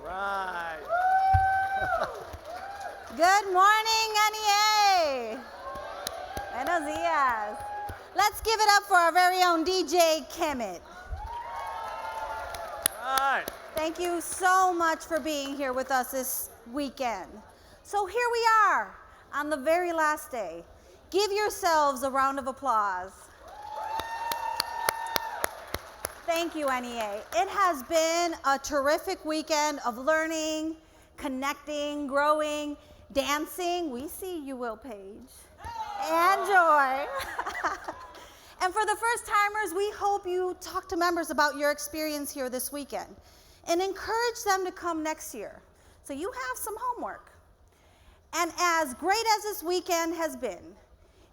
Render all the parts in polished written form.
right. Good morning, NEA. Buenos dias. Let's give it up for our very own DJ Kemet. Right. Thank you so much for being here with us this weekend. So here we are on the very last day. Give yourselves a round of applause. Thank you, NEA. It has been a terrific weekend of learning, connecting, growing, dancing. We see you, Will Page. And joy. And for the first timers, we hope you talk to members about your experience here this weekend and encourage them to come next year. So you have some homework. And as great as this weekend has been,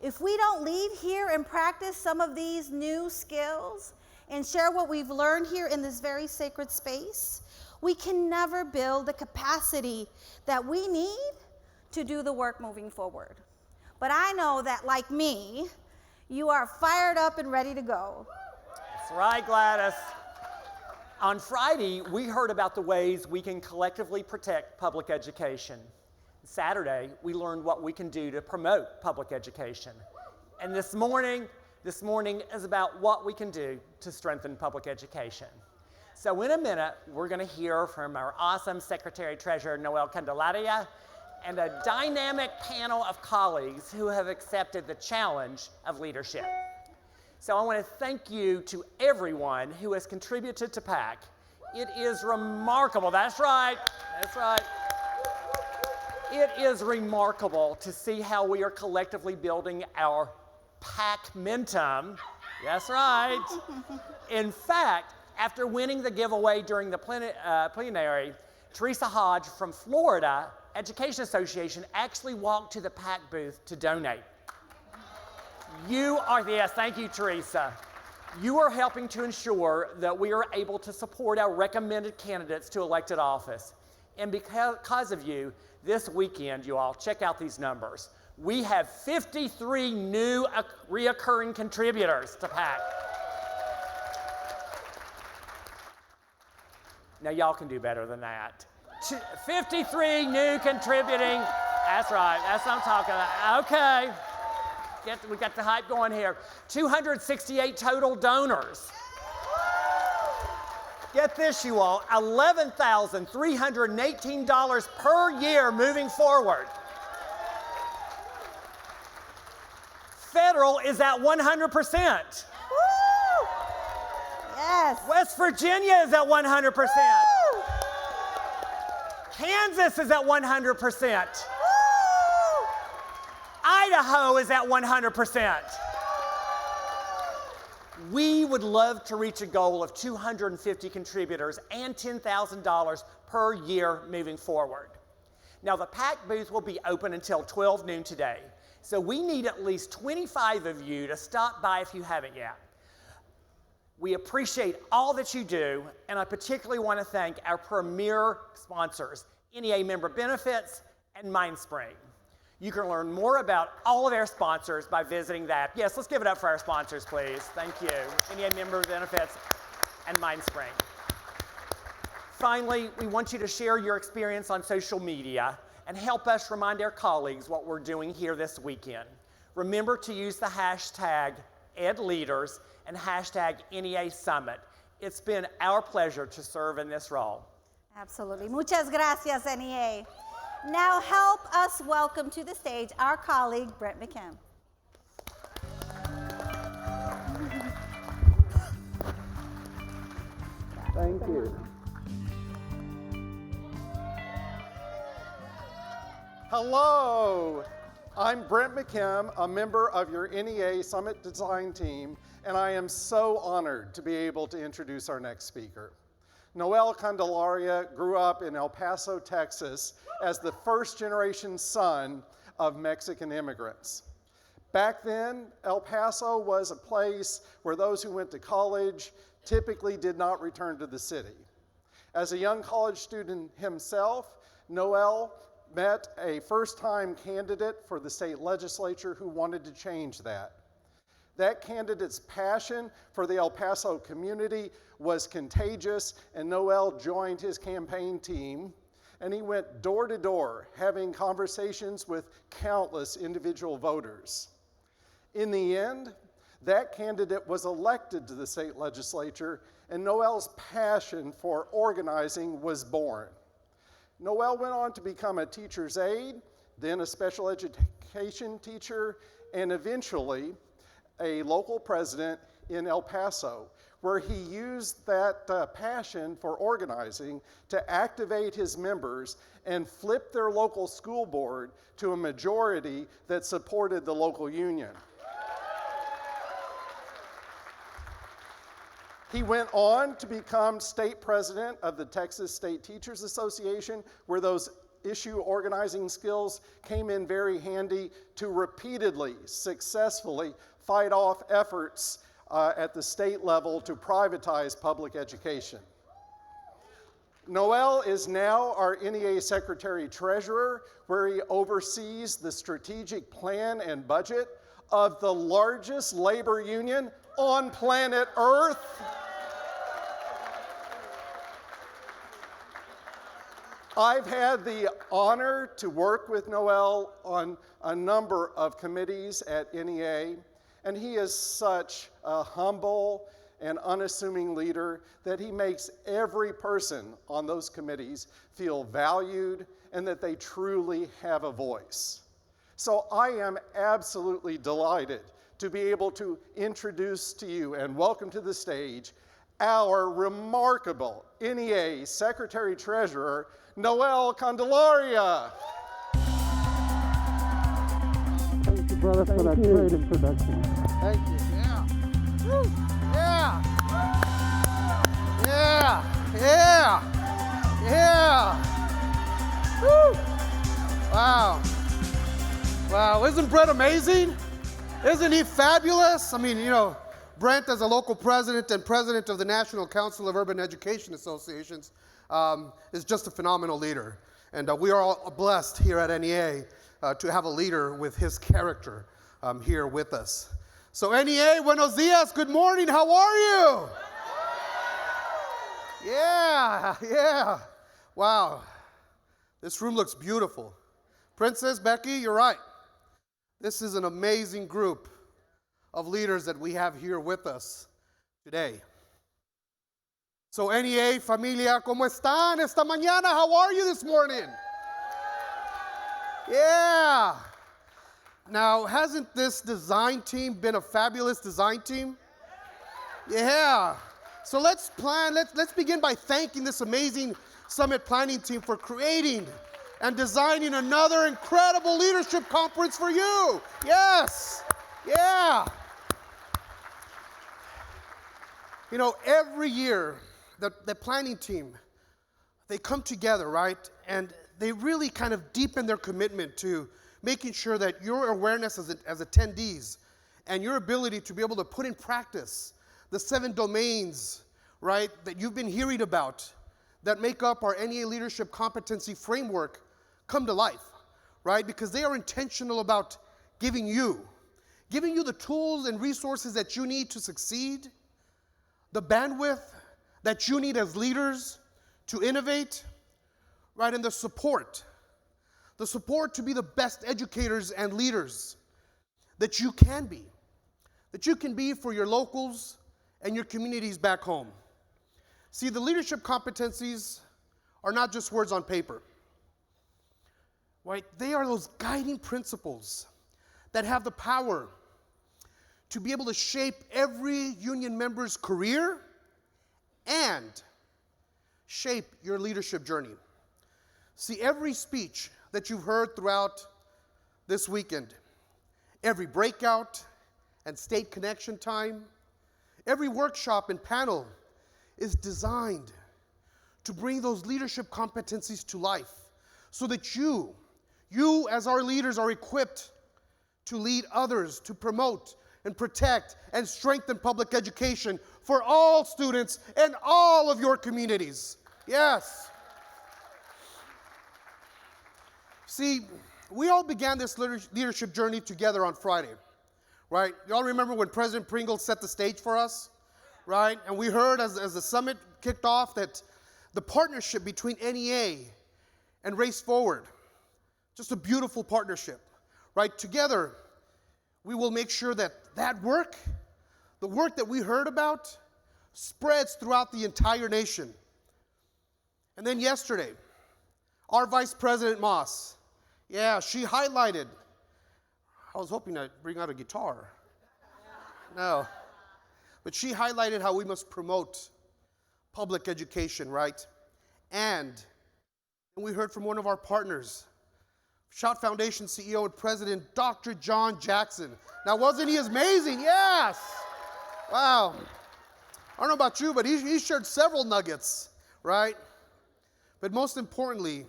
if we don't leave here and practice some of these new skills and share what we've learned here in this very sacred space, we can never build the capacity that we need to do the work moving forward. But I know that, like me, you are fired up and ready to go. That's right, Gladys. On Friday, we heard about the ways we can collectively protect public education. Saturday, we learned what we can do to promote public education. And this morning is about what we can do to strengthen public education. So in a minute, we're going to hear from our awesome Secretary-Treasurer, Noel Candelaria, and a dynamic panel of colleagues who have accepted the challenge of leadership. So I want to thank you to everyone who has contributed to PAC. It is remarkable. That's right. That's right. It is remarkable to see how we are collectively building our PAC-mentum. That's right. In fact, after winning the giveaway during the plenary, Teresa Hodge from Florida Education Association actually walked to the PAC booth to donate. Yes, thank you, Teresa. You are helping to ensure that we are able to support our recommended candidates to elected office. And because of you, this weekend, you all, check out these numbers. We have 53 new reoccurring contributors to PAC. Now, y'all can do better than that. 53 new contributing. That's right. That's what I'm talking about. Okay. We got the hype going here. 268 total donors. Get this, you all, $11,318 per year moving forward. Federal is at 100%. Woo! Yes. West Virginia is at 100%. Woo! Kansas is at 100%. Woo! Idaho is at 100%. We would love to reach a goal of 250 contributors and $10,000 per year moving forward. Now, the PAC booth will be open until 12 noon today, so we need at least 25 of you to stop by if you haven't yet. We appreciate all that you do, and I particularly want to thank our premier sponsors, NEA Member Benefits and MindSpring. You can learn more about all of our sponsors by visiting that. Yes, let's give it up for our sponsors, please. Thank you. NEA Member Benefits and MindSpring. Finally, we want you to share your experience on social media and help us remind our colleagues what we're doing here this weekend. Remember to use the hashtag EdLeaders and hashtag NEA Summit. It's been our pleasure to serve in this role. Absolutely. Muchas gracias, NEA. Now help us welcome to the stage our colleague, Brent McKim. Thank you. Hello, I'm Brent McKim, a member of your NEA Summit Design team, and I am so honored to be able to introduce our next speaker. Noel Candelaria grew up in El Paso, Texas, as the first-generation son of Mexican immigrants. Back then, El Paso was a place where those who went to college typically did not return to the city. As a young college student himself, Noel met a first-time candidate for the state legislature who wanted to change that. That candidate's passion for the El Paso community was contagious, and Noel joined his campaign team, and he went door to door having conversations with countless individual voters. In the end, that candidate was elected to the state legislature, and Noel's passion for organizing was born. Noel went on to become a teacher's aide, then a special education teacher, and eventually a local president in El Paso, where he used that passion for organizing to activate his members and flip their local school board to a majority that supported the local union. He went on to become state president of the Texas State Teachers Association, where those issue organizing skills came in very handy to repeatedly, successfully fight off efforts at the state level to privatize public education. Noel is now our NEA Secretary Treasurer, where he oversees the strategic plan and budget of the largest labor union on planet Earth. I've had the honor to work with Noel on a number of committees at NEA, and he is such a humble and unassuming leader that he makes every person on those committees feel valued and that they truly have a voice. So I am absolutely delighted to be able to introduce to you and welcome to the stage our remarkable NEA Secretary Treasurer, Noel Candelaria. Thank you, brother, for that great introduction. Thank you. Yeah. Woo. Yeah. Yeah. Yeah. Yeah. Woo. Wow. Wow. Isn't Brett amazing? Isn't he fabulous? I mean, you know, Brent, as a local president and president of the National Council of Urban Education Associations, is just a phenomenal leader. And we are all blessed here at NEA to have a leader with his character here with us. So NEA, buenos dias, good morning, how are you? Yeah. Wow. This room looks beautiful. Princess, Becky, you're right. This is an amazing group of leaders that we have here with us today. So NEA, familia, ¿cómo están esta mañana? How are you this morning? Yeah. Now, hasn't this design team been a fabulous design team? Yeah. So let's begin by thanking this amazing summit planning team for creating and designing another incredible leadership conference for you. Yes. Yeah. You know, every year, the planning team, they come together, right? And they really kind of deepen their commitment to making sure that your awareness as attendees and your ability to be able to put in practice the 7 domains, right, that you've been hearing about that make up our NEA Leadership Competency Framework come to life, right? Because they are intentional about giving you the tools and resources that you need to succeed, the bandwidth that you need as leaders to innovate, right? And the support to be the best educators and leaders that you can be for your locals and your communities back home. See, the leadership competencies are not just words on paper, right? They are those guiding principles that have the power to be able to shape every union member's career and shape your leadership journey. See, every speech that you've heard throughout this weekend, every breakout and state connection time, every workshop and panel is designed to bring those leadership competencies to life so that you as our leaders are equipped to lead others, to promote and protect and strengthen public education for all students and all of your communities. Yes. See, we all began this leadership journey together on Friday, right? Y'all remember when President Pringle set the stage for us, right? And we heard as the summit kicked off that the partnership between NEA and Race Forward, just a beautiful partnership, right? Together, we will make sure that that work, the work that we heard about, spreads throughout the entire nation. And then yesterday, our Vice President Moss, yeah, she highlighted, I was hoping to bring out a guitar. No. But she highlighted how we must promote public education, right? And we heard from one of our partners, Shout Foundation CEO and President, Dr. John Jackson. Now, wasn't he amazing? Yes! Wow. I don't know about you, but he shared several nuggets, right? But most importantly,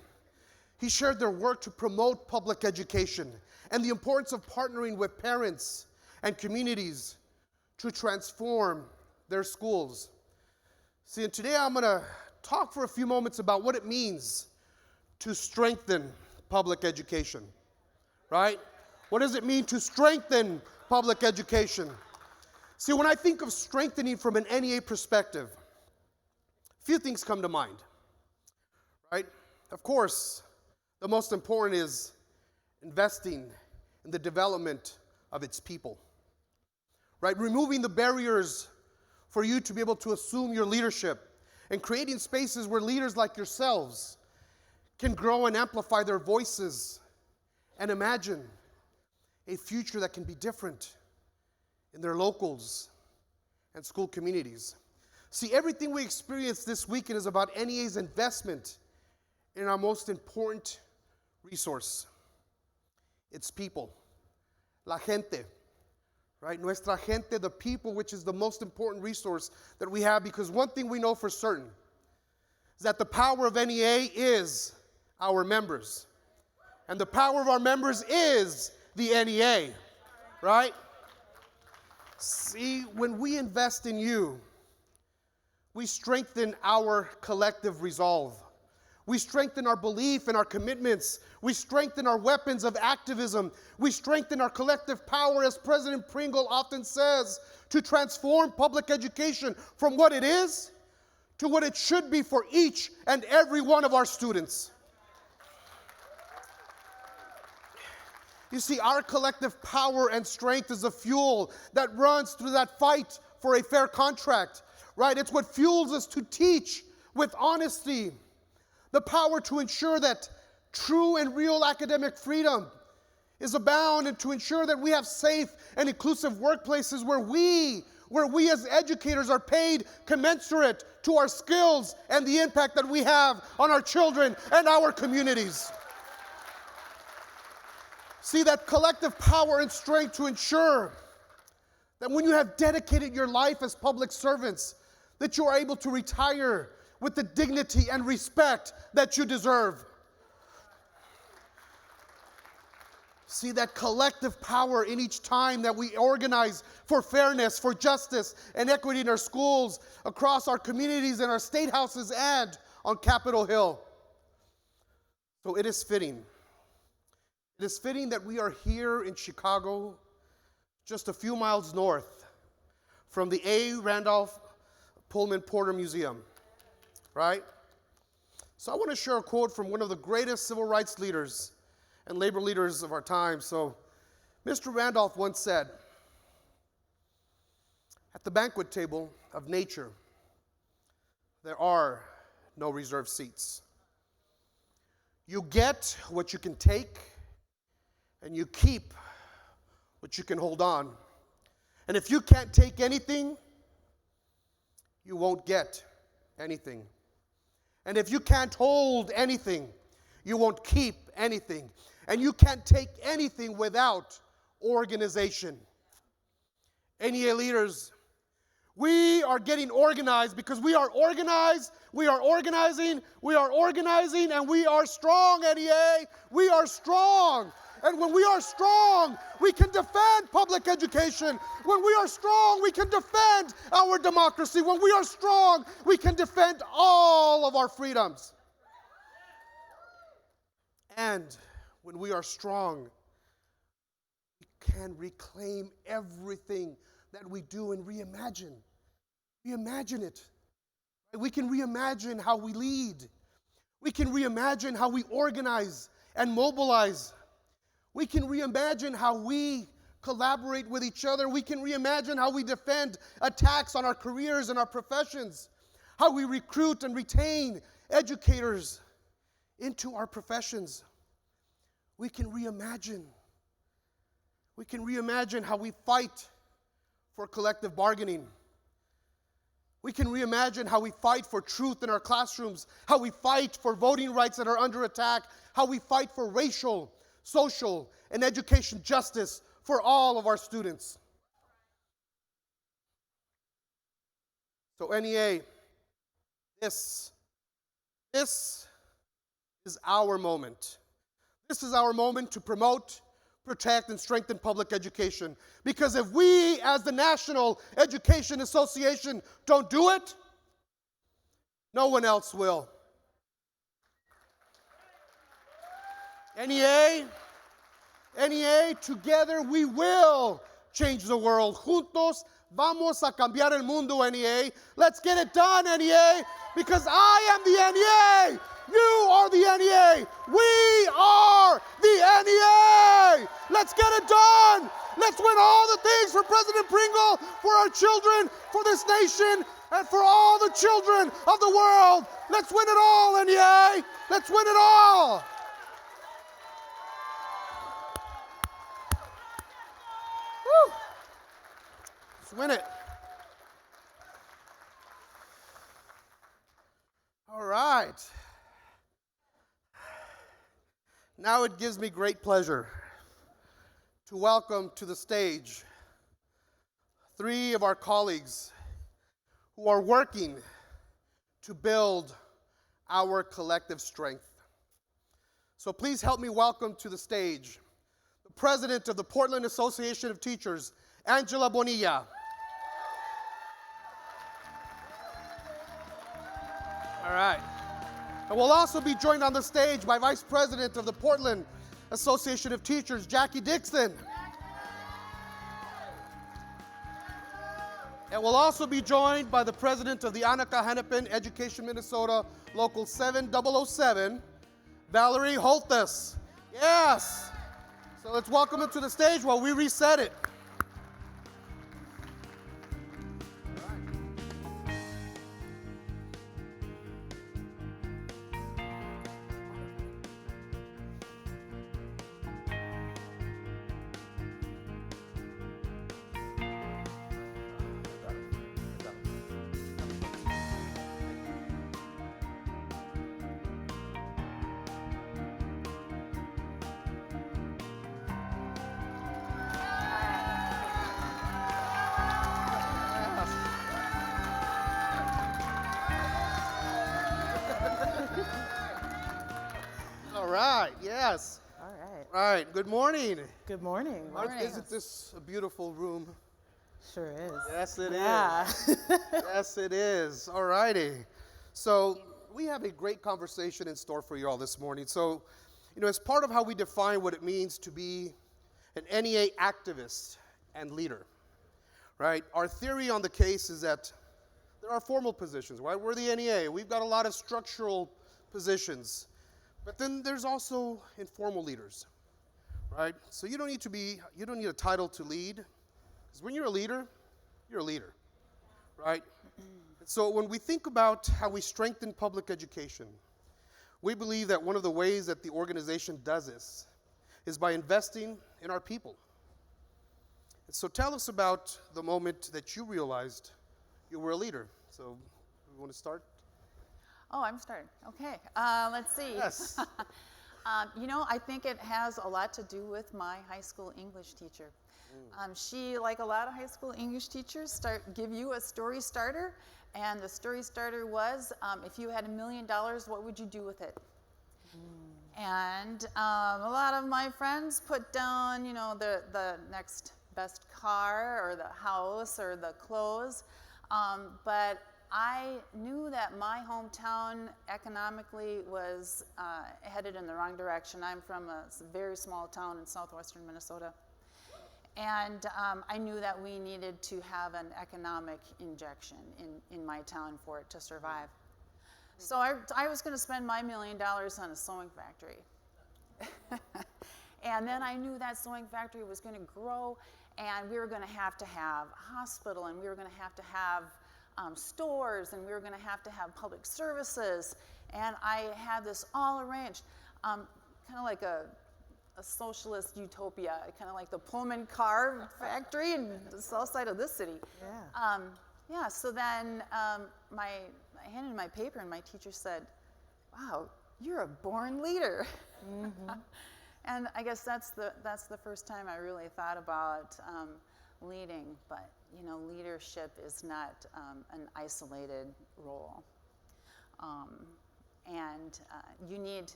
he shared their work to promote public education and the importance of partnering with parents and communities to transform their schools. See, and today I'm going to talk for a few moments about what it means to strengthen public education, right? What does it mean to strengthen public education? See, when I think of strengthening from an NEA perspective, a few things come to mind, right? Of course, the most important is investing in the development of its people, right? Removing the barriers for you to be able to assume your leadership and creating spaces where leaders like yourselves can grow and amplify their voices and imagine a future that can be different in their locals and school communities. See, everything we experience this weekend is about NEA's investment in our most important resource. It's people, la gente, right? Nuestra gente, the people, which is the most important resource that we have, because one thing we know for certain is that the power of NEA is our members. And the power of our members is the NEA, right? See, when we invest in you, we strengthen our collective resolve. We strengthen our belief and our commitments. We strengthen our weapons of activism. We strengthen our collective power, as President Pringle often says, to transform public education from what it is to what it should be for each and every one of our students. You see, our collective power and strength is a fuel that runs through that fight for a fair contract, right? It's what fuels us to teach with honesty, the power to ensure that true and real academic freedom is abound, and to ensure that we have safe and inclusive workplaces where we as educators are paid commensurate to our skills and the impact that we have on our children and our communities. See, that collective power and strength to ensure that when you have dedicated your life as public servants, that you are able to retire with the dignity and respect that you deserve. See, that collective power in each time that we organize for fairness, for justice, and equity in our schools, across our communities, and our state houses, and on Capitol Hill. So it is fitting. It is fitting that we are here in Chicago, just a few miles north from the A. Randolph Pullman Porter Museum, right? So I want to share a quote from one of the greatest civil rights leaders and labor leaders of our time. So Mr. Randolph once said, "At the banquet table of nature, there are no reserved seats. You get what you can take, and you keep what you can hold on. And if you can't take anything, you won't get anything. And if you can't hold anything, you won't keep anything. And you can't take anything without organization." NEA leaders, we are getting organized because we are organized, we are organizing, and we are strong, NEA. We are strong. And when we are strong, we can defend public education. When we are strong, we can defend our democracy. When we are strong, we can defend all of our freedoms. And when we are strong, we can reclaim everything that we do and reimagine. Reimagine it. We can reimagine how we lead. We can reimagine how we organize and mobilize. We can reimagine how we collaborate with each other. We can reimagine how we defend attacks on our careers and our professions, how we recruit and retain educators into our professions. We can reimagine. We can reimagine how we fight for collective bargaining. We can reimagine how we fight for truth in our classrooms, how we fight for voting rights that are under attack, how we fight for racial, social, and education justice for all of our students. So NEA, this is our moment. This is our moment to promote, protect, and strengthen public education. Because if we, as the National Education Association, don't do it, no one else will. NEA, together we will change the world. Juntos vamos a cambiar el mundo, NEA. Let's get it done, NEA, because I am the NEA. You are the NEA. We are the NEA. Let's get it done. Let's win all the things for President Pringle, for our children, for this nation, and for all the children of the world. Let's win it all, NEA. Let's win it all. Woo. Let's win it. All right. Now it gives me great pleasure to welcome to the stage 3 of our colleagues who are working to build our collective strength. So please help me welcome to the stage the president of the Portland Association of Teachers, Angela Bonilla. All right. And we'll also be joined on the stage by Vice President of the Portland Association of Teachers, Jackie Dixon. And we'll also be joined by the President of the Annika Hennepin Education Minnesota, Local 7007, Valerie Holthus. Yes! So let's welcome him to the stage while we reset it. All right, yes. All right. All right, good morning. Good morning. Isn't this a beautiful room? Sure is. Yes, it Yeah. is. Yes, it is. All righty. So we have a great conversation in store for you all this morning. So, as part of how we define what it means to be an NEA activist and leader, right? Our theory on the case is that there are formal positions, right? We're the NEA. We've got a lot of structural positions. But then there's also informal leaders, right? So you don't need a title to lead, because when you're a leader, right? So when we think about how we strengthen public education, we believe that one of the ways that the organization does this is by investing in our people. And so tell us about the moment that you realized you were a leader. So we want to start? Oh, I'm starting. Okay. Let's see. Yes. I think it has a lot to do with my high school English teacher. She, like a lot of high school English teachers, give you a story starter. And the story starter was, if you had $1 million, what would you do with it? And a lot of my friends put down, the next best car or the house or the clothes. But I knew that my hometown economically was headed in the wrong direction. I'm from a very small town in southwestern Minnesota. And I knew that we needed to have an economic injection in my town for it to survive. So I was going to spend my $1 million on a sewing factory. And then I knew that sewing factory was going to grow, and we were going to have a hospital, and we were going to have stores, and we were going to have public services. And I had this all arranged, kind of like a socialist utopia, kind of like the Pullman car factory in the south side of this city. Yeah. So then I handed in my paper, and my teacher said, "Wow, you're a born leader." Mm-hmm. And I guess that's the first time I really thought about leading. But leadership is not an isolated role, and you need,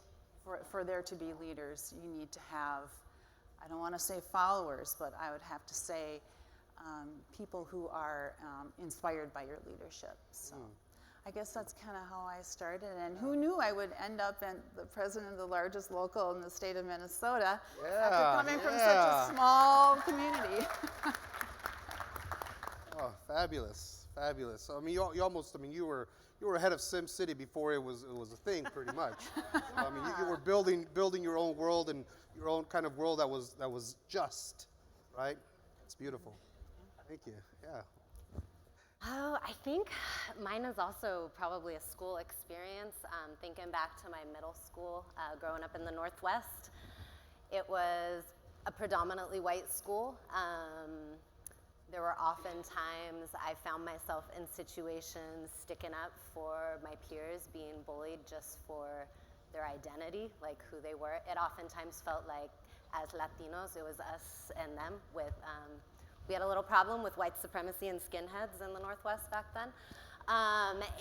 for there to be leaders, you need to have, I don't want to say followers, but I would have to say people who are inspired by your leadership. So I guess that's kind of how I started. And who knew I would end up in the president of the largest local in the state of Minnesota after coming from such a small community. Oh, fabulous, fabulous. So, I mean, you were head of Sim City before it was a thing, pretty much. I mean, you were building your own world and your own kind of world that was just, right? It's beautiful. Thank you. Yeah. Oh, I think mine is also probably a school experience. Thinking back to my middle school, growing up in the Northwest, it was a predominantly white school. There were often times I found myself in situations sticking up for my peers, being bullied just for their identity, like who they were. It oftentimes felt like, as Latinos, it was us and them with, we had a little problem with white supremacy and skinheads in the Northwest back then.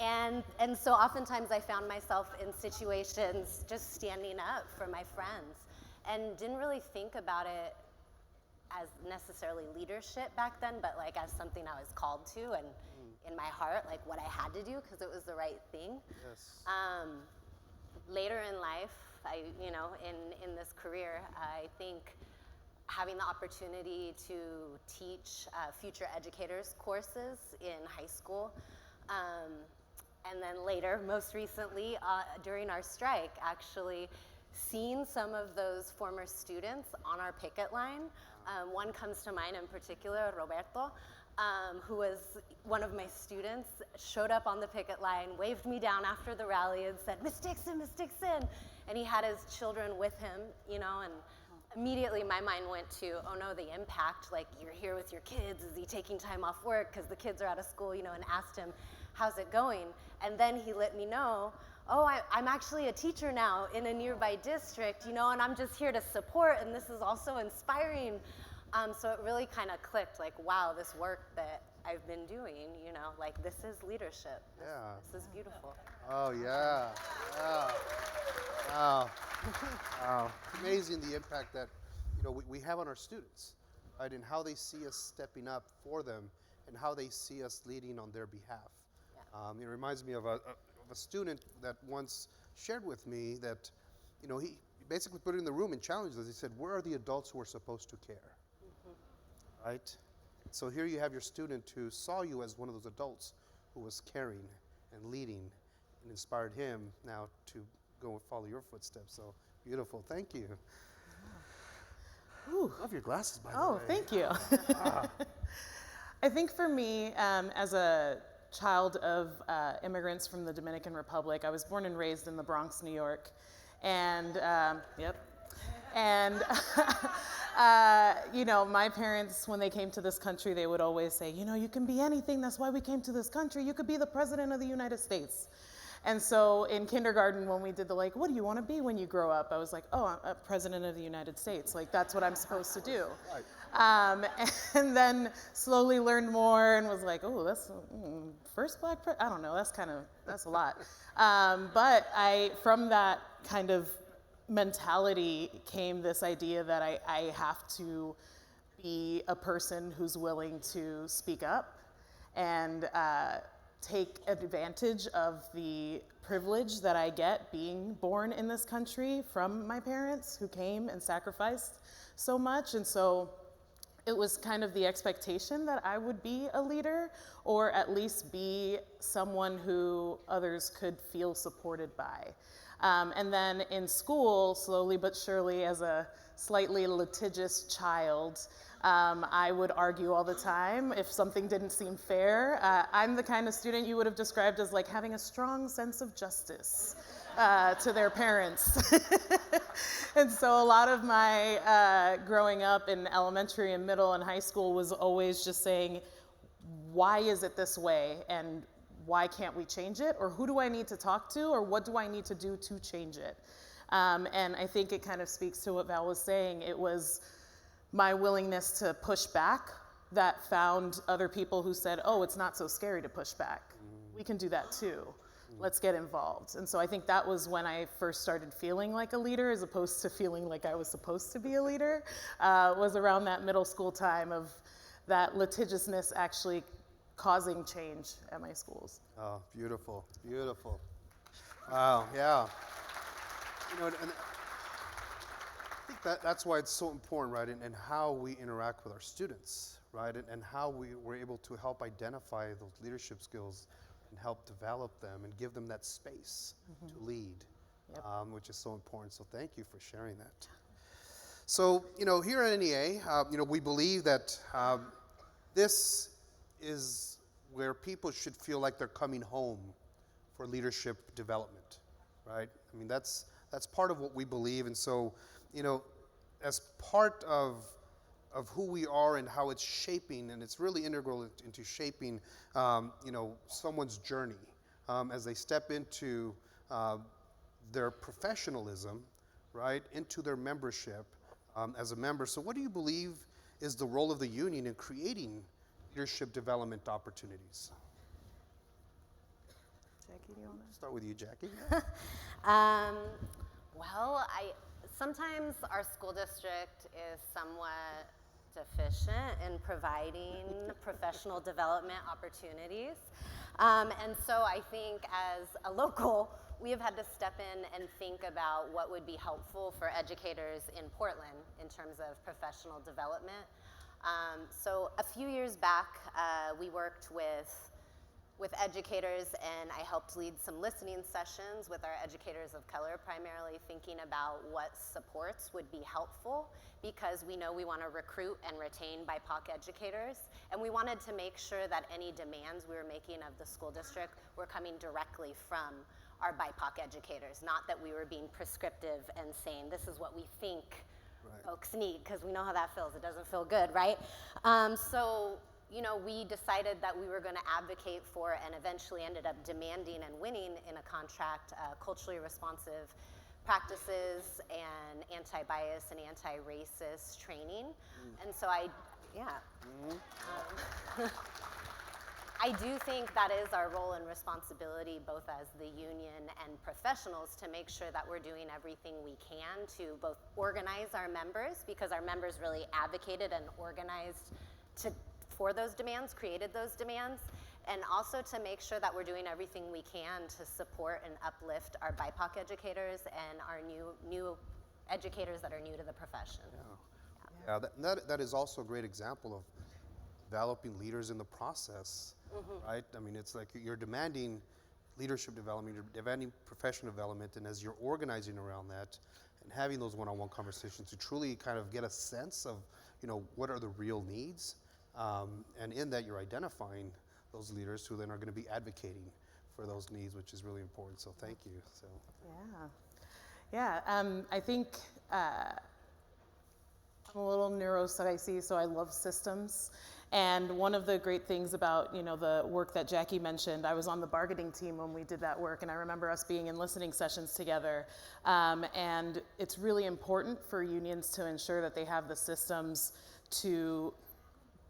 And so oftentimes I found myself in situations just standing up for my friends and didn't really think about it as necessarily leadership back then, but like as something I was called to and in my heart, like what I had to do because it was the right thing. Yes. Later in life, in this career, I think having the opportunity to teach future educators courses in high school, and then later, most recently, during our strike, actually seeing some of those former students on our picket line. One comes to mind in particular, Roberto, who was one of my students, showed up on the picket line, waved me down after the rally and said, "Miss Dixon, Miss Dixon." And he had his children with him, and immediately my mind went to, oh no, the impact, like you're here with your kids, is he taking time off work because the kids are out of school, and asked him, how's it going? And then he let me know, oh, I'm actually a teacher now in a nearby district, and I'm just here to support, and this is also inspiring. So it really kind of clicked, like, wow, this work that I've been doing, like this is leadership. Yeah. This is beautiful. Oh, yeah. Yeah. Wow. Wow. It's amazing the impact that, we have on our students, right? And how they see us stepping up for them and how they see us leading on their behalf. Yeah. It reminds me of a student that once shared with me that, he basically put it in the room and challenged us. He said, where are the adults who are supposed to care? Mm-hmm. Right? So here you have your student who saw you as one of those adults who was caring and leading and inspired him now to go and follow your footsteps. So beautiful. Thank you. Ooh. Love your glasses, by the way. Oh, thank you. I think for me, as a child of immigrants from the Dominican Republic, I was born and raised in the Bronx, New York. And, And, my parents, when they came to this country, they would always say, you can be anything. That's why we came to this country. You could be the president of the United States. And so in kindergarten, when we did what do you want to be when you grow up? I was like, oh, I'm a president of the United States. Like, that's what I'm supposed to do. Right. And then slowly learned more and was like, oh, that's first black I don't know. That's a lot. But from that kind of mentality came this idea that I have to be a person who's willing to speak up and take advantage of the privilege that I get being born in this country from my parents who came and sacrificed so much. And so it was kind of the expectation that I would be a leader, or at least be someone who others could feel supported by. And then in school, slowly but surely, as a slightly litigious child, I would argue all the time if something didn't seem fair. I'm the kind of student you would have described as like having a strong sense of justice to their parents. And so a lot of my growing up in elementary and middle and high school was always just saying, why is it this way? And why can't we change it? Or who do I need to talk to? Or what do I need to do to change it? And I think it kind of speaks to what Val was saying. It was my willingness to push back that found other people who said, oh, it's not so scary to push back. We can do that too. Let's get involved. And so I think that was when I first started feeling like a leader, as opposed to feeling like I was supposed to be a leader, was around that middle school time of that litigiousness actually causing change at my schools. Oh, beautiful, beautiful. Wow, yeah. You know, and I think that's why it's so important, right, and how we interact with our students, right, and how we're able to help identify those leadership skills and help develop them and give them that space to lead, which is so important. So thank you for sharing that. So, you know, here at NEA, you know, we believe that this is where people should feel like they're coming home for leadership development, right? I mean, that's part of what we believe. And so, you know, as part of who we are and how it's shaping, and it's really integral into shaping, you know, someone's journey as they step into their professionalism, right, into their membership as a member. So what do you believe is the role of the union in creating leadership development opportunities? Jackie, do you want to? Start with you, Jackie. Well, sometimes our school district is somewhat deficient in providing professional development opportunities. And so I think as a local, we have had to step in and think about what would be helpful for educators in Portland in terms of professional development. So a few years back, we worked with educators, and I helped lead some listening sessions with our educators of color, primarily thinking about what supports would be helpful, because we know we want to recruit and retain BIPOC educators, and we wanted to make sure that any demands we were making of the school district were coming directly from our BIPOC educators, not that we were being prescriptive and saying this is what we think folks need, because we know how that feels. It doesn't feel good, right? So, you know, we decided that we were going to advocate for, and eventually ended up demanding and winning in a contract, culturally responsive practices and anti-bias and anti-racist training. And so I do think that is our role and responsibility, both as the union and professionals, to make sure that we're doing everything we can to both organize our members, because our members really advocated and organized for those demands, created those demands, and also to make sure that we're doing everything we can to support and uplift our BIPOC educators and our new educators that are new to the profession. Yeah, that is also a great example of developing leaders in the process, right? I mean, it's like you're demanding leadership development, you're demanding professional development, and as you're organizing around that and having those one-on-one conversations to truly kind of get a sense of, you know, what are the real needs, and in that you're identifying those leaders who then are going to be advocating for those needs, which is really important. So thank you. So I think I'm a little neuroscience, so I love systems. And one of the great things about, you know, the work that Jackie mentioned, I was on the bargaining team when we did that work, and I remember us being in listening sessions together. And it's really important for unions to ensure that they have the systems to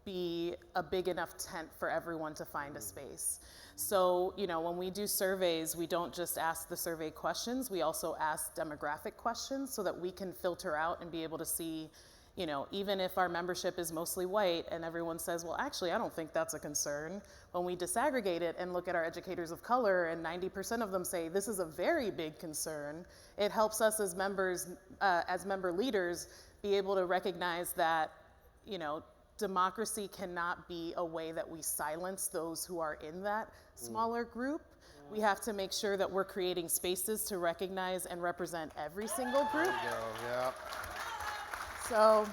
be a big enough tent for everyone to find a space. So, you know, when we do surveys, we don't just ask the survey questions, we also ask demographic questions so that we can filter out and be able to see, you know, even if our membership is mostly white and everyone says, well, actually, I don't think that's a concern. When we disaggregate it and look at our educators of color and 90% of them say this is a very big concern, it helps us as members, as member leaders, be able to recognize that, you know, democracy cannot be a way that we silence those who are in that smaller group. We have to make sure that we're creating spaces to recognize and represent every single group. There you go, yeah. So,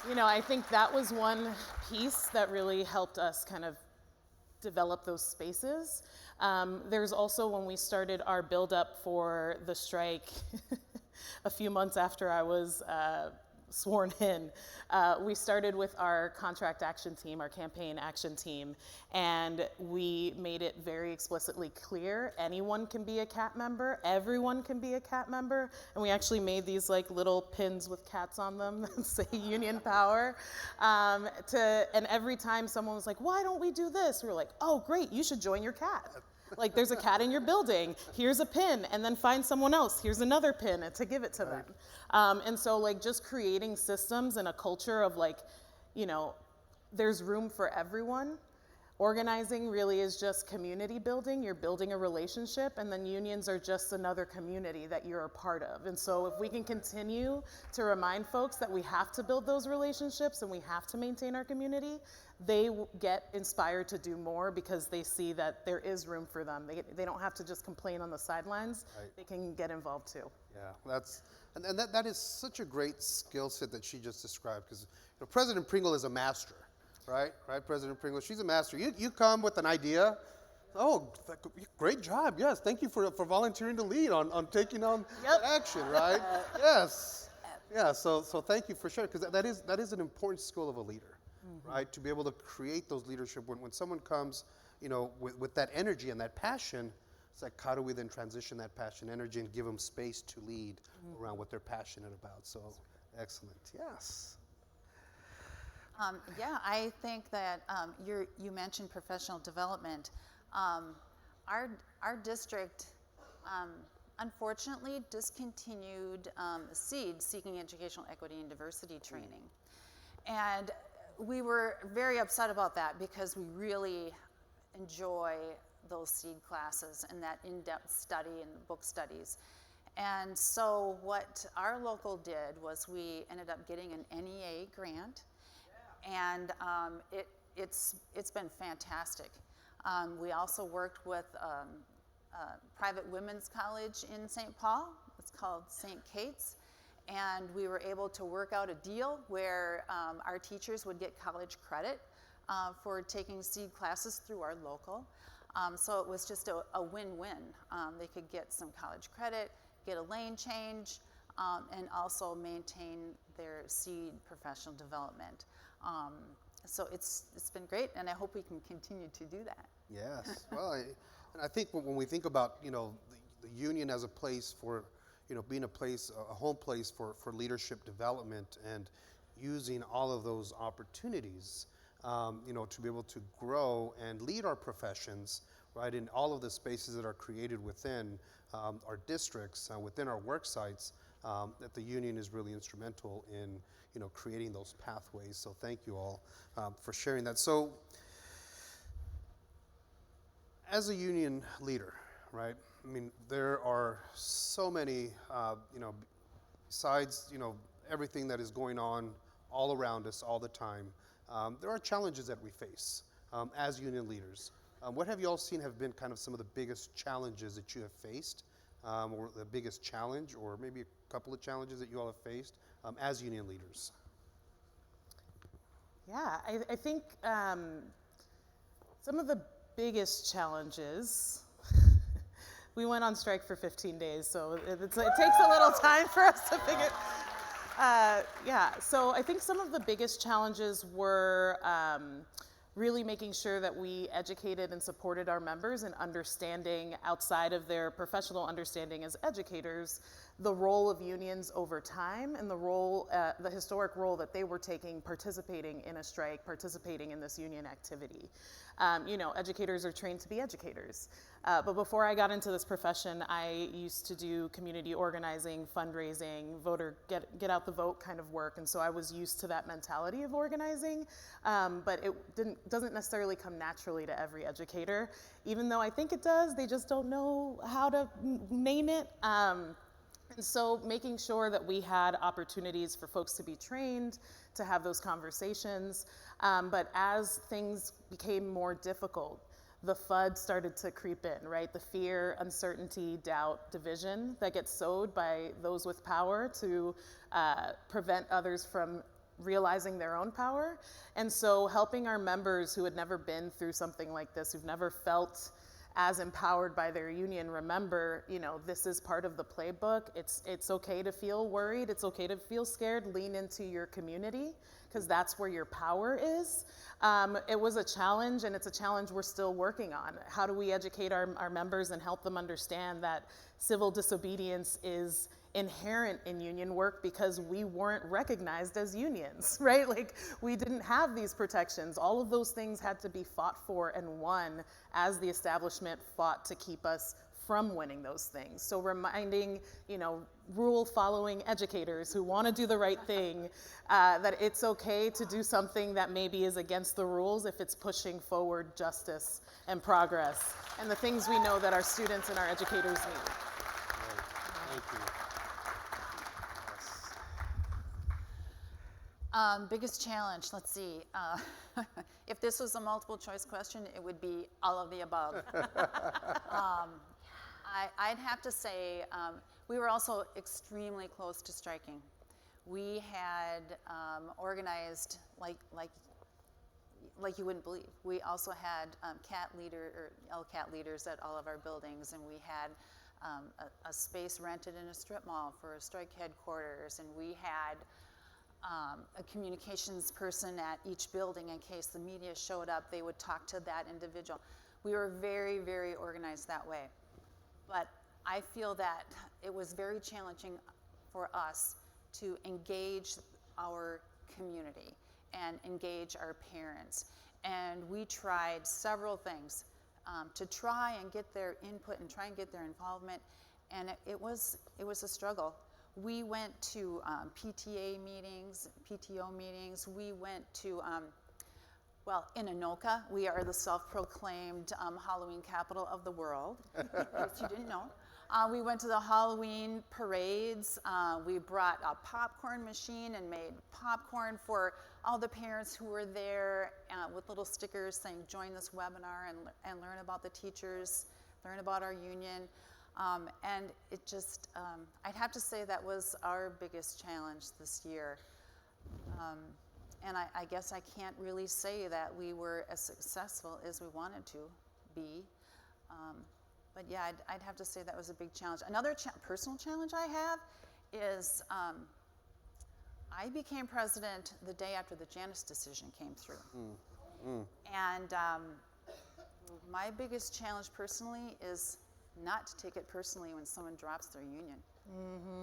you know, I think that was one piece that really helped us kind of develop those spaces. There's also when we started our build up for the strike a few months after I was sworn in, we started with our contract action team, our campaign action team, and we made it very explicitly clear anyone can be a CAT member, everyone can be a CAT member, and we actually made these like little pins with cats on them that say union power. And every time someone was like, why don't we do this? We were like, oh great, you should join your CAT. Like there's a CAT in your building, here's a pin, and then find someone else, here's another pin to give it to them. And so like just creating systems and a culture of like, you know, there's room for everyone. Organizing really is just community building, you're building a relationship, and then unions are just another community that you're a part of. And so if we can continue to remind folks that we have to build those relationships and we have to maintain our community, they get inspired to do more because they see that there is room for them. They don't have to just complain on the sidelines, Right. They can get involved too. Yeah, that is such a great skill set that she just described, because President Pringle is a master, right? Right, President Pringle, she's a master. You come with an idea, oh, great job, yes, thank you for volunteering to lead on taking on that action, right? Yes, yeah, so thank you for sharing, because that is an important skill of a leader, right? To be able to create those leadership, when someone comes, you know, with that energy and that passion, it's like, how do we then transition that passion, energy, and give them space to lead around what they're passionate about? So, excellent. Yes. Yeah, I think that you mentioned professional development. Our district, unfortunately, discontinued SEED, Seeking Educational Equity and Diversity training. And we were very upset about that because we really enjoy those SEED classes and that in-depth study and book studies. And so what our local did was we ended up getting an NEA grant, and it's been fantastic. We also worked with a private women's college in St. Paul. It's called St. Kate's, and we were able to work out a deal where our teachers would get college credit for taking SEED classes through our local. So it was just a win-win. They could get some college credit, get a lane change, and also maintain their SEED professional development. So it's been great, and I hope we can continue to do that. Yes. Well, and I think when we think about, you know, the union as a place for, you know, being a home place for leadership development and using all of those opportunities, you know, to be able to grow and lead our professions, right, in all of the spaces that are created within our districts, within our work sites, that the union is really instrumental in, you know, creating those pathways. So thank you all for sharing that. So as a union leader, right, I mean, there are so many, you know, besides, you know, everything that is going on all around us all the time, there are challenges that we face as union leaders. What have you all seen have been kind of some of the biggest challenges that you have faced, or the biggest challenge, or maybe a couple of challenges that you all have faced as union leaders? Yeah, I think some of the biggest challenges, we went on strike for 15 days, so it takes a little time for us to figure. Yeah, so I think some of the biggest challenges were really making sure that we educated and supported our members in understanding, outside of their professional understanding as educators, the role of unions over time and the role, the historic role that they were taking, participating in a strike, participating in this union activity. You know, educators are trained to be educators. But before I got into this profession, I used to do community organizing, fundraising, voter get out the vote kind of work, and so I was used to that mentality of organizing. But it doesn't necessarily come naturally to every educator, even though I think it does. They just don't know how to name it. And so making sure that we had opportunities for folks to be trained, to have those conversations. But as things became more difficult, the FUD started to creep in, right? The fear, uncertainty, doubt, division that gets sowed by those with power to prevent others from realizing their own power. And so helping our members who had never been through something like this, who've never felt as empowered by their union, remember, this is part of the playbook. It's okay to feel worried. It's okay to feel scared. Lean into your community, because that's where your power is. It was a challenge, and it's a challenge we're still working on. How do we educate our members and help them understand that civil disobedience is inherent in union work because we weren't recognized as unions, right? Like, we didn't have these protections. All of those things had to be fought for and won as the establishment fought to keep us from winning those things. So reminding, rule-following educators who want to do the right thing, that it's okay to do something that maybe is against the rules if it's pushing forward justice and progress and the things we know that our students and our educators need. Thank you. Biggest challenge, let's see. If this was a multiple choice question, it would be all of the above. I'd have to say we were also extremely close to striking. We had organized like you wouldn't believe. We also had LCAT leaders at all of our buildings, and we had a space rented in a strip mall for a strike headquarters, and we had a communications person at each building in case the media showed up, they would talk to that individual. We were very, very organized that way. But I feel that it was very challenging for us to engage our community and engage our parents. And we tried several things to try and get their input and try and get their involvement. And it was a struggle. We went to PTO meetings. We went to, in Anoka, we are the self-proclaimed Halloween capital of the world, in case you didn't know. We went to the Halloween parades. We brought a popcorn machine and made popcorn for all the parents who were there with little stickers saying, join this webinar and learn about the teachers, learn about our union. And it just, I'd have to say that was our biggest challenge this year. And I guess I can't really say that we were as successful as we wanted to be. But yeah, I'd have to say that was a big challenge. Another personal challenge I have is I became president the day after the Janus decision came through. And my biggest challenge personally is not to take it personally when someone drops their union.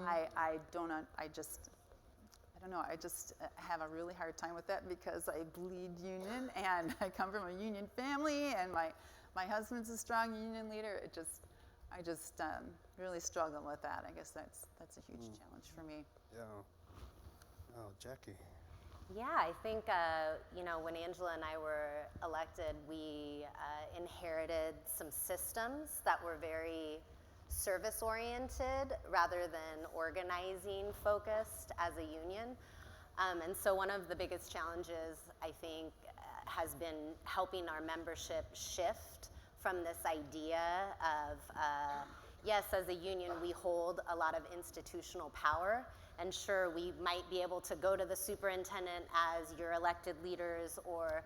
I don't know, I just have a really hard time with that because I bleed union and I come from a union family and my husband's a strong union leader. I just really struggle with that. I guess that's a huge challenge for me. Yeah. Oh, Jackie. Yeah, I think, when Angela and I were elected, we inherited some systems that were very service-oriented rather than organizing-focused as a union. And so one of the biggest challenges, I think, has been helping our membership shift from this idea of, yes, as a union, we hold a lot of institutional power. And sure, we might be able to go to the superintendent as your elected leaders or,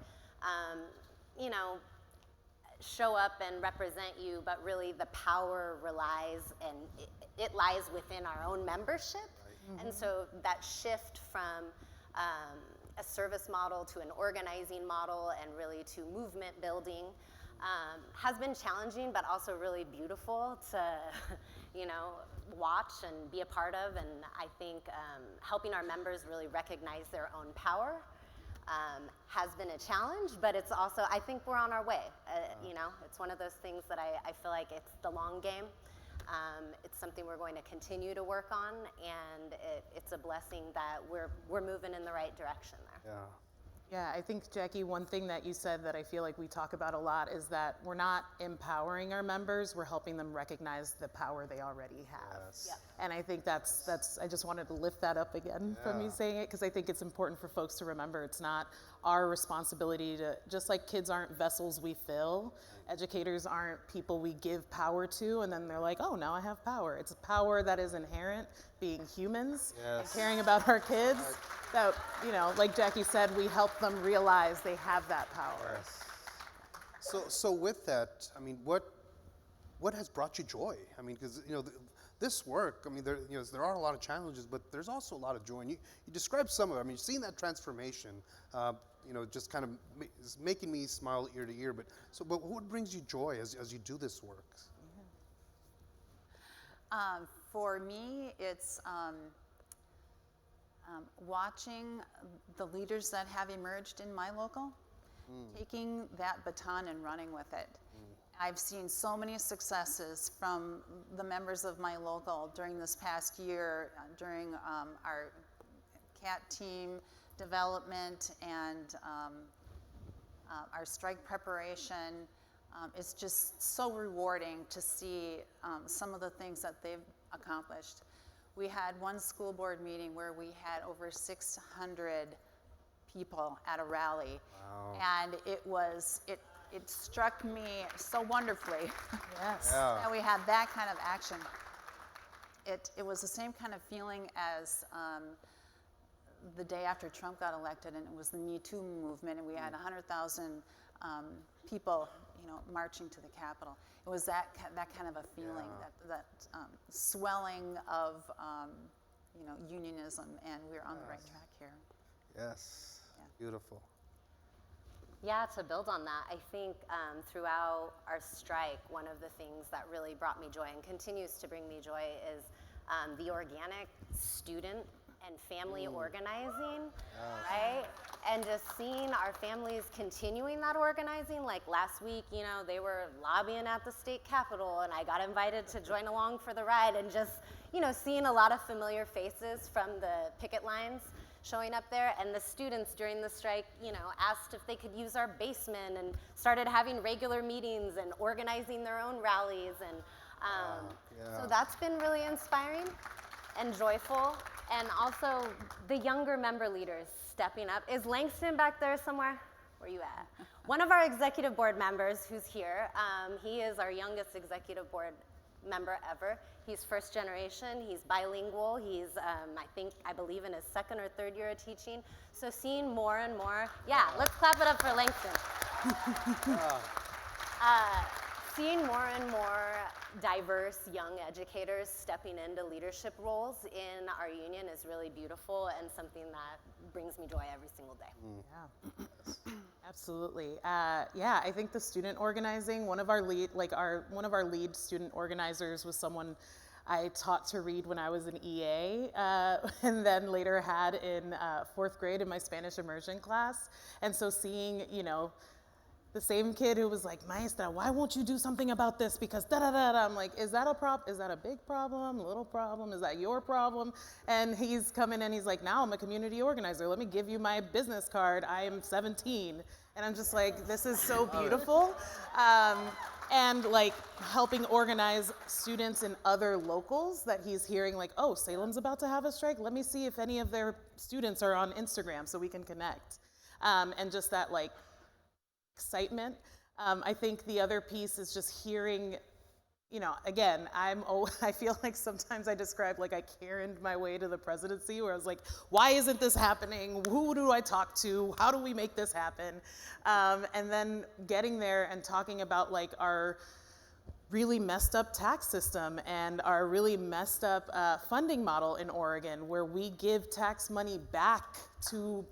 show up and represent you, but really the power relies and it lies within our own membership. Right. And so that shift from a service model to an organizing model and really to movement building has been challenging, but also really beautiful to, watch and be a part of. And I think helping our members really recognize their own power has been a challenge, but it's also, I think we're on our way. It's one of those things that I feel like it's the long game. It's something we're going to continue to work on, and it's a blessing that we're moving in the right direction there. Yeah. Yeah, I think, Jackie, one thing that you said that I feel like we talk about a lot is that we're not empowering our members, we're helping them recognize the power they already have. Yes. Yep. And I think that's I just wanted to lift that up again from me saying it, because I think it's important for folks to remember it's not our responsibility to, just like kids aren't vessels we fill, educators aren't people we give power to and then they're like, oh, now I have power. It's a power that is inherent being humans and caring about our kids. That, you know, like Jackie said, we help them realize they have that power. So with that, I mean, what has brought you joy? I mean, because this work, I mean, there are a lot of challenges, but there's also a lot of joy. And you described some of it. I mean, seeing that transformation, just kind of is making me smile ear to ear. But what brings you joy as you do this work? For me, it's watching the leaders that have emerged in my local, taking that baton and running with it. I've seen so many successes from the members of my local during this past year, during our CAT team development and our strike preparation. It's just so rewarding to see some of the things that they've accomplished. We had one school board meeting where we had over 600 people at a rally. Wow. And it struck me so wonderfully Yes. that we had that kind of action. It was the same kind of feeling as the day after Trump got elected, and it was the Me Too movement, and we had 100,000 people, marching to the Capitol. It was that kind of a feeling, that swelling of, unionism, and we're on the right track here. Yes. Yeah. Beautiful. Yeah, to build on that, I think throughout our strike, one of the things that really brought me joy and continues to bring me joy is the organic student and family organizing, right? And just seeing our families continuing that organizing. Like last week, they were lobbying at the state capitol, and I got invited to join along for the ride, and just, seeing a lot of familiar faces from the picket lines showing up there, and the students during the strike, asked if they could use our basement and started having regular meetings and organizing their own rallies. And so that's been really inspiring and joyful. And also the younger member leaders stepping up. Is Langston back there somewhere? Where are you at? One of our executive board members who's here, he is our youngest executive board member ever. He's first generation, he's bilingual, he's I believe in his second or third year of teaching. So seeing more and more, let's clap it up for Langston. Seeing more and more diverse young educators stepping into leadership roles in our union is really beautiful and something that brings me joy every single day. Yeah, absolutely. I think the student organizing, one of our lead student organizers was someone I taught to read when I was an EA, and then later had in 4th grade in my Spanish immersion class. And so seeing, the same kid who was like, Maestra, why won't you do something about this? Because da-da-da-da. I'm like, is that a big problem, a little problem? Is that your problem? And he's coming and he's like, now I'm a community organizer. Let me give you my business card. I am 17. And I'm just like, this is so beautiful. And like helping organize students in other locals that he's hearing like, oh, Salem's about to have a strike. Let me see if any of their students are on Instagram so we can connect. And just that like, excitement. I think the other piece is just hearing, again, I feel like sometimes I describe like I Karen'd my way to the presidency where I was like, why isn't this happening? Who do I talk to? How do we make this happen? And then getting there and talking about like our really messed up tax system and our really messed up funding model in Oregon where we give tax money back to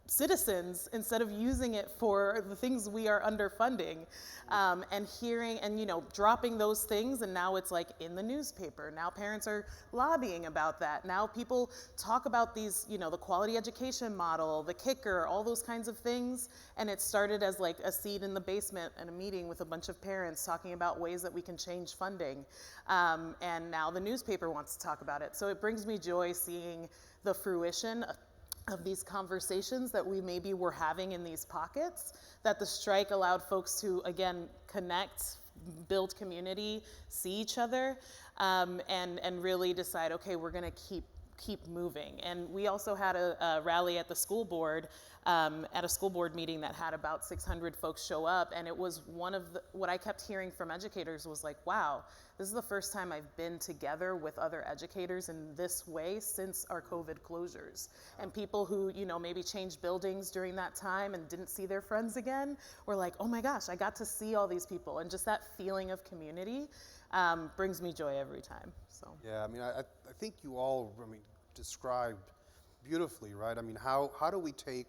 citizens instead of using it for the things we are underfunding, and hearing and dropping those things, and now it's like in the newspaper. Now parents are lobbying about that. Now people talk about these, the quality education model, the kicker, all those kinds of things, and it started as like a seed in the basement and a meeting with a bunch of parents talking about ways that we can change funding, and now the newspaper wants to talk about it. So it brings me joy seeing the fruition of these conversations that we maybe were having in these pockets, that the strike allowed folks to, again, connect, build community, see each other, and really decide, okay, we're gonna keep moving. And we also had a rally at the school board, at a school board meeting that had about 600 folks show up, and it was one of what I kept hearing from educators was like, wow, this is the first time I've been together with other educators in this way since our COVID closures. And people who, maybe changed buildings during that time and didn't see their friends again were like, oh my gosh, I got to see all these people. And just that feeling of community brings me joy every time, so. Yeah, I think you all, described beautifully, right? How do we take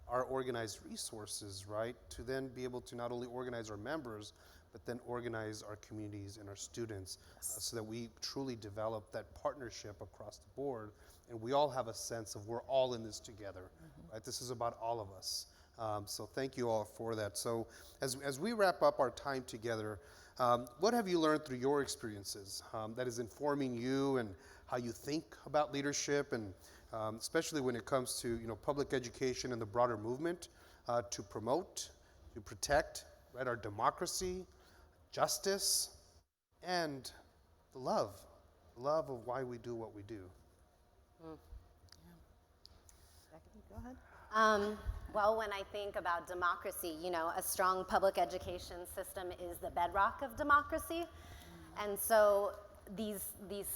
our organized resources, right, to then be able to not only organize our members, but then organize our communities and our students, so that we truly develop that partnership across the board, and we all have a sense of we're all in this together, right? This is about all of us. So thank you all for that. So as we wrap up our time together, what have you learned through your experiences that is informing you and how you think about leadership, and especially when it comes to public education and the broader movement to promote, to protect, right, our democracy, justice, and the love of why we do what we do. Becky, go ahead. Well, when I think about democracy, a strong public education system is the bedrock of democracy. And so these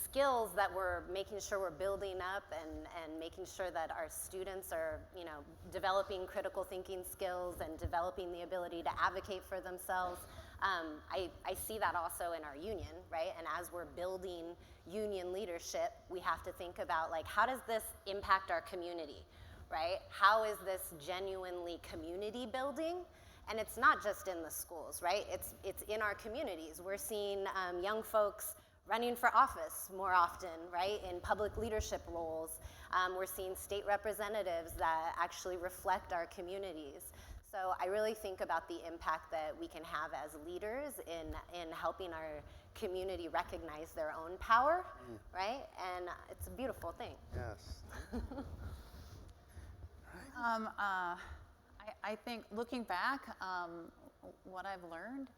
skills that we're making sure we're building up and making sure that our students are, developing critical thinking skills and developing the ability to advocate for themselves, I see that also in our union, right? And as we're building union leadership, we have to think about, like, how does this impact our community, right? How is this genuinely community building? And it's not just in the schools, right? It's in our communities. We're seeing young folks running for office more often, right? In public leadership roles. We're seeing state representatives that actually reflect our communities. So I really think about the impact that we can have as leaders in helping our community recognize their own power, right? And it's a beautiful thing. Yes. I think looking back, what I've learned,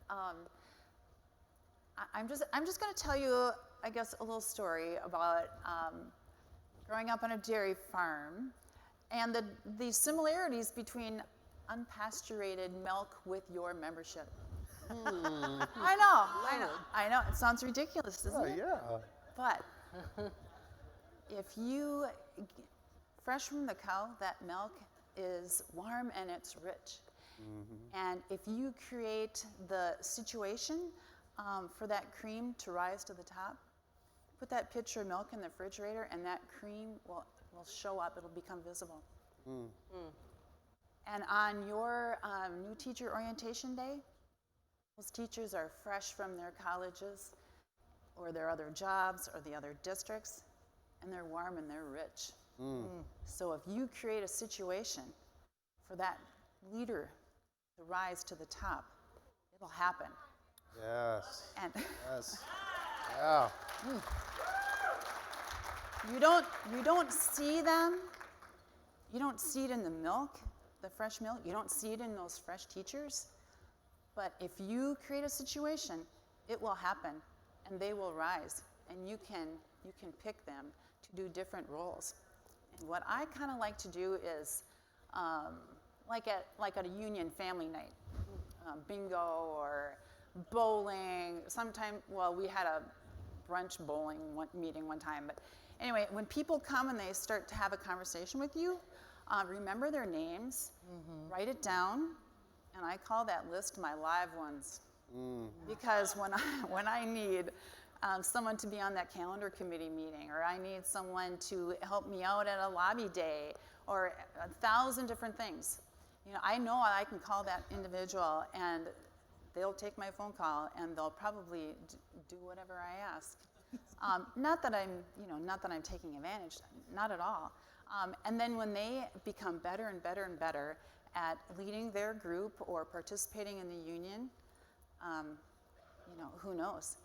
I'm just going to tell you, I guess, a little story about growing up on a dairy farm and the similarities between unpasturated milk with your membership. I know. It sounds ridiculous, doesn't it? Yeah. But if you, fresh from the cow, that milk is warm and it's rich. And if you create the situation for that cream to rise to the top, put that pitcher of milk in the refrigerator and that cream will show up, it'll become visible. And on your new teacher orientation day, those teachers are fresh from their colleges or their other jobs or the other districts, and they're warm and they're rich. So if you create a situation for that leader to rise to the top, it'll happen. Yes. And Yes. Yeah. you don't see them. You don't see it in the milk, the fresh milk. You don't see it in those fresh teachers. But if you create a situation, it will happen, and they will rise, and you can pick them to do different roles. And what I kind of like to do is, like at a union family night, bingo or bowling. We had a brunch bowling meeting one time. But anyway, when people come and they start to have a conversation with you, remember their names, write it down, and I call that list my live ones. Because when I need someone to be on that calendar committee meeting, or I need someone to help me out at a lobby day, or 1,000 different things, I know I can call that individual, and they'll take my phone call, and they'll probably do whatever I ask. Not that I'm taking advantage, not at all. And then when they become better and better and better at leading their group or participating in the union, who knows?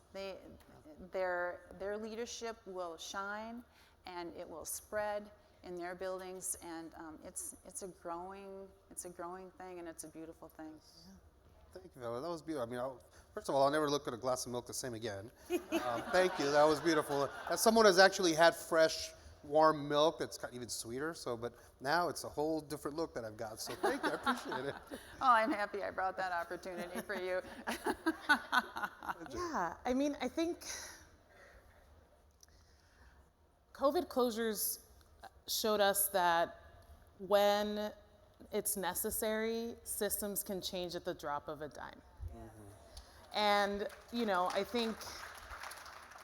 Their leadership will shine, and it will spread, in their buildings, and it's a growing thing, and it's a beautiful thing. Thank you, Noel. That was beautiful. I mean, first of all, I'll never look at a glass of milk the same again. Thank you. That was beautiful. As someone who's actually had fresh, warm milk, that's got even sweeter. But now it's a whole different look that I've got. So thank you. I appreciate it. Oh, I'm happy I brought that opportunity for you. Yeah, I mean, I think COVID closures showed us that when it's necessary, systems can change at the drop of a dime. And, I think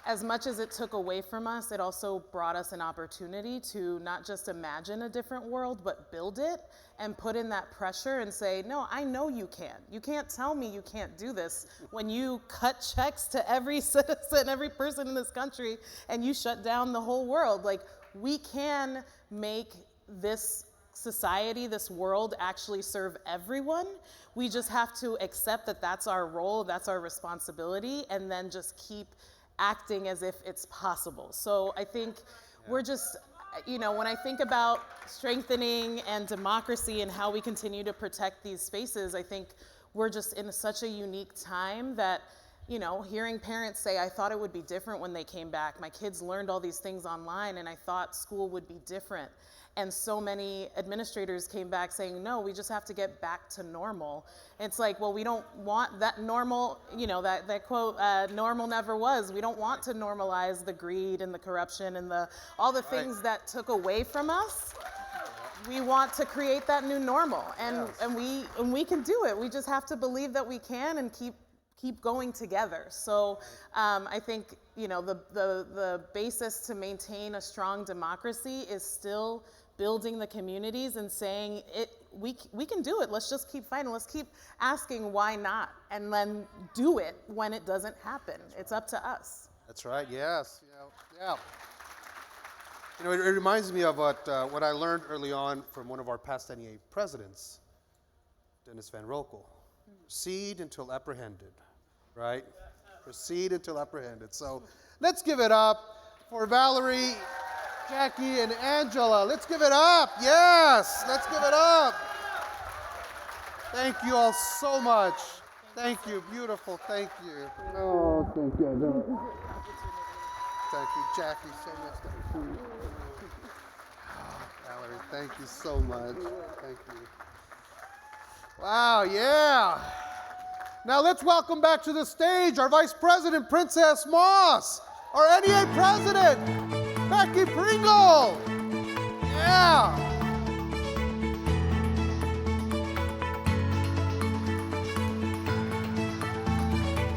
as much as it took away from us, it also brought us an opportunity to not just imagine a different world, but build it and put in that pressure and say, no, I know you can. You can't tell me you can't do this when you cut checks to every citizen, every person in this country, and you shut down the whole world. Like, we can make this society, this world actually serve everyone. We just have to accept that that's our role, that's our responsibility, and then just keep acting as if it's possible. So I think we're just, when I think about strengthening and democracy and how we continue to protect these spaces, I think we're just in such a unique time that, hearing parents say, I thought it would be different when they came back. My kids learned all these things online and I thought school would be different. And so many administrators came back saying, no, we just have to get back to normal. It's like, well, we don't want that normal, that quote, normal never was. We don't want to normalize the greed and the corruption and all the things that took away from us. We want to create that new normal, and we can do it. We just have to believe that we can and keep going together. So I think, the basis to maintain a strong democracy is still building the communities and saying we can do it. Let's just keep fighting. Let's keep asking why not, and then do it when it doesn't happen. It's up to us. That's right. Yes. Yeah. It reminds me of what I learned early on from one of our past NEA presidents, Dennis Van Rokel. Proceed until apprehended, right? Proceed until apprehended. So let's give it up for Valerie, Jackie, and Angela. Let's give it up. Yes, let's give it up. Thank you all so much. Thank you. Beautiful. Thank you. Oh, thank you. Thank you, Jackie. So much. Thank you. Valerie, thank you so much. Thank you. Wow, yeah. Now let's welcome back to the stage our Vice President, Princess Moss, our NEA President, Becky Pringle. Yeah.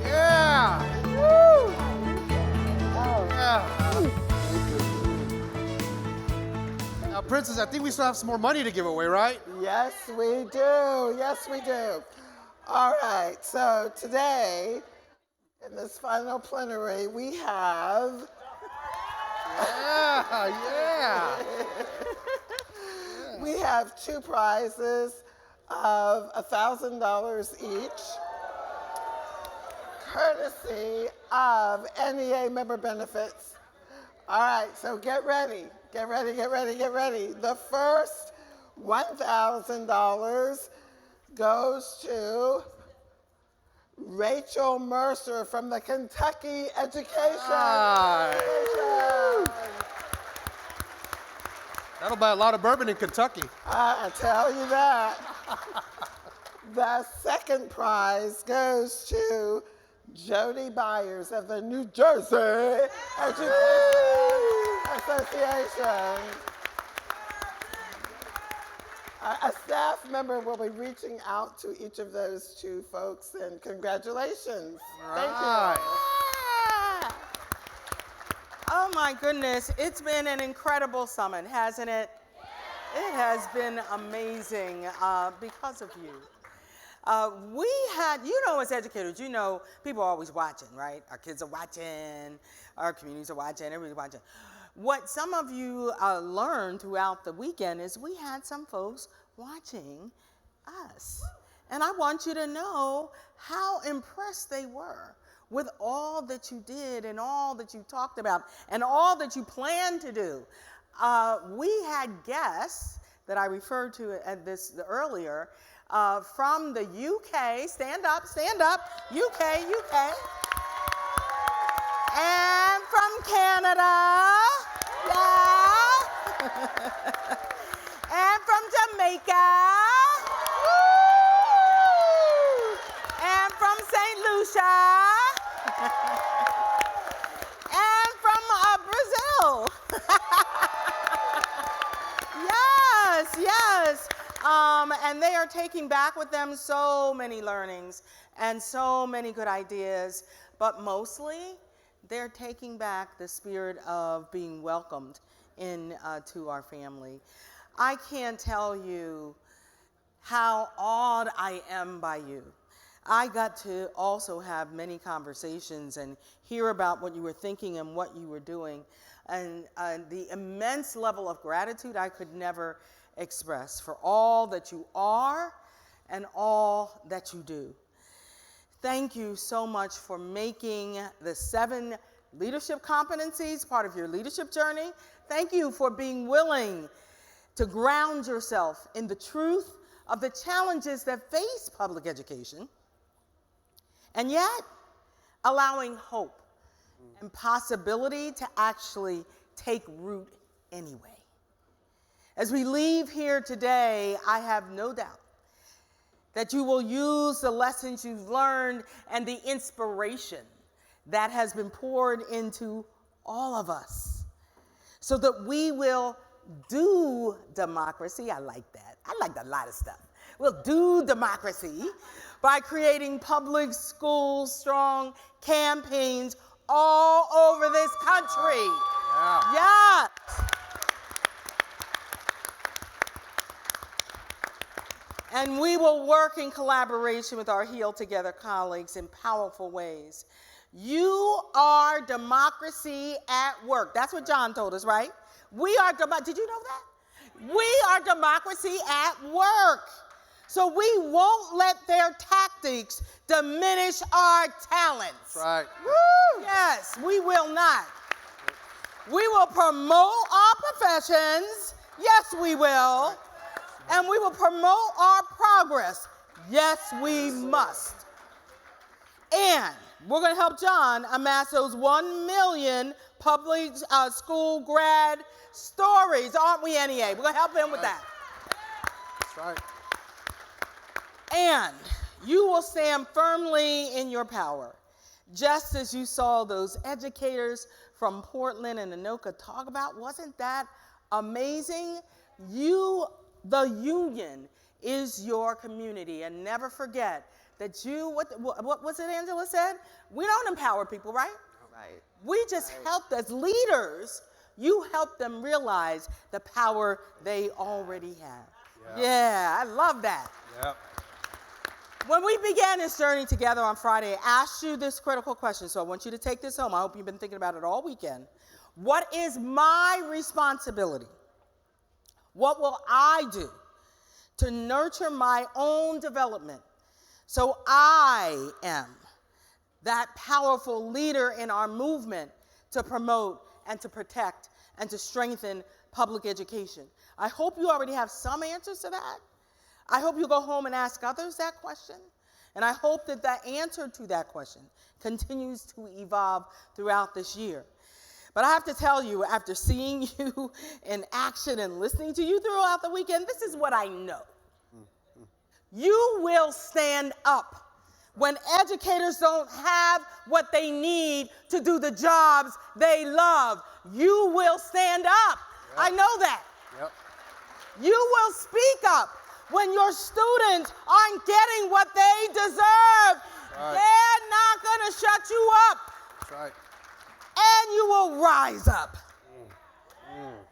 Yeah. Woo. Yeah. Now, Princess, I think we still have some more money to give away, right? Yes, we do. Yes, we do. All right, so today, in this final plenary, we have... Yeah. We have two prizes of $1,000 each, courtesy of NEA member benefits. All right, so get ready. Get ready, get ready, get ready. The first $1,000 goes to Rachel Mercer from the Kentucky Education. That'll buy a lot of bourbon in Kentucky. I tell you that. The second prize goes to Jody Byers of the New Jersey Education Association. A staff member will be reaching out to each of those two folks, and congratulations. Thank you. Oh my goodness, it's been an incredible summit, hasn't it? It has been amazing because of you. We had, as educators, people are always watching, right? Our kids are watching, our communities are watching, everybody's watching. What some of you learned throughout the weekend is we had some folks watching us. And I want you to know how impressed they were with all that you did and all that you talked about and all that you plan to do. we had guests that I referred to at this earlier from the UK. Stand up, UK. And from Canada. Yeah. And from Jamaica. Woo! And from St. Lucia. And from Brazil. Yes. And they are taking back with them so many learnings and so many good ideas, but mostly they're taking back the spirit of being welcomed to our family. I can't tell you how awed I am by you. I got to also have many conversations and hear about what you were thinking and what you were doing, and the immense level of gratitude I could never express for all that you are and all that you do. Thank you so much for making the 7 leadership competencies part of your leadership journey. Thank you for being willing to ground yourself in the truth of the challenges that face public education, and yet allowing hope and possibility to actually take root anyway. As we leave here today, I have no doubt that you will use the lessons you've learned and the inspiration that has been poured into all of us so that we will do democracy. I like that. I like a lot of stuff. We'll do democracy by creating public school strong campaigns all over this country. Yeah. Yes. And we will work in collaboration with our Heal Together colleagues in powerful ways. You are democracy at work. That's what John told us, right? We are did you know that? We are democracy at work. So we won't let their tactics diminish our talents. That's right. Woo! Yes, we will not. We will promote our professions. Yes, we will. And we will promote our progress. Yes, we must. And we're going to help John amass those 1 million public school grad stories, aren't we, NEA? We're going to help him with that. That's right. And you will stand firmly in your power, just as you saw those educators from Portland and Anoka talk about. Wasn't that amazing? The union is your community, and never forget that what was it Angela said? We don't empower people, right? Right. We just help as leaders. You help them realize the power they already have. Yeah, I love that. Yep. When we began this journey together on Friday, I asked you this critical question, so I want you to take this home. I hope you've been thinking about it all weekend. What is my responsibility? What will I do to nurture my own development so I am that powerful leader in our movement to promote and to protect and to strengthen public education? I hope you already have some answers to that. I hope you go home and ask others that question. And I hope that the answer to that question continues to evolve throughout this year. But I have to tell you, after seeing you in action and listening to you throughout the weekend, this is what I know. You will stand up when educators don't have what they need to do the jobs they love. You will stand up. Yep. I know that. Yep. You will speak up when your students aren't getting what they deserve. Right. They're not going to shut you up. That's right. And you will rise up.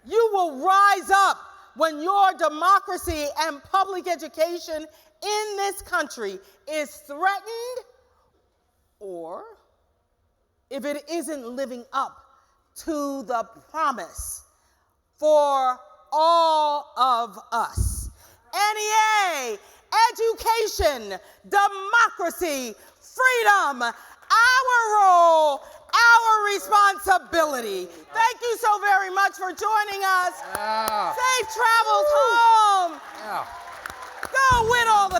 You will rise up when your democracy and public education in this country is threatened, or if it isn't living up to the promise for all of us. NEA, education, democracy, freedom, our role, our responsibility. responsibility. Thank you so very much for joining us. Yeah. Safe travels home. Yeah. Go win all the